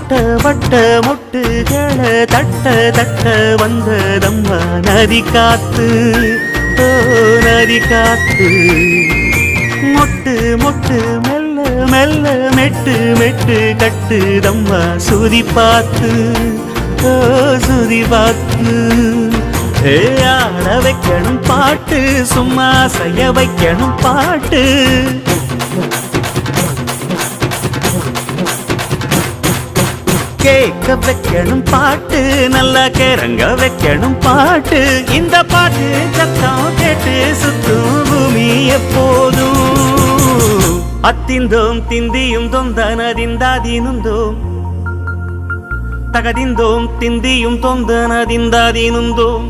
வட்ட வட்ட மொட்டுகள தட்ட தட்ட வந்ததம்மா நதி காத்து, ஓ நதி காத்து. மொட்டு மொட்டு மெல்ல மெல்ல மெட்டு மெட்டு கட்டுதம்மா சுதி பார்த்து, ஓ சுதி பார்த்து. ஆட வைக்கணும் பாட்டு, சும்மா செய்ய வைக்கணும் பாட்டு. கேட்க வைக்கணும் பாட்டு, நல்லா கிறங்க வைக்கணும் பாட்டு. இந்த பாட்டு சத்தம் கேட்டு சுத்தும் பூமி எப்போதும். அத்திந்தோம் திந்தியும் தொந்தனதிந்தாதீனுந்தோம், தகதிந்தோம் திந்தியும் தொந்தனதிந்தாதீனுந்தோம்.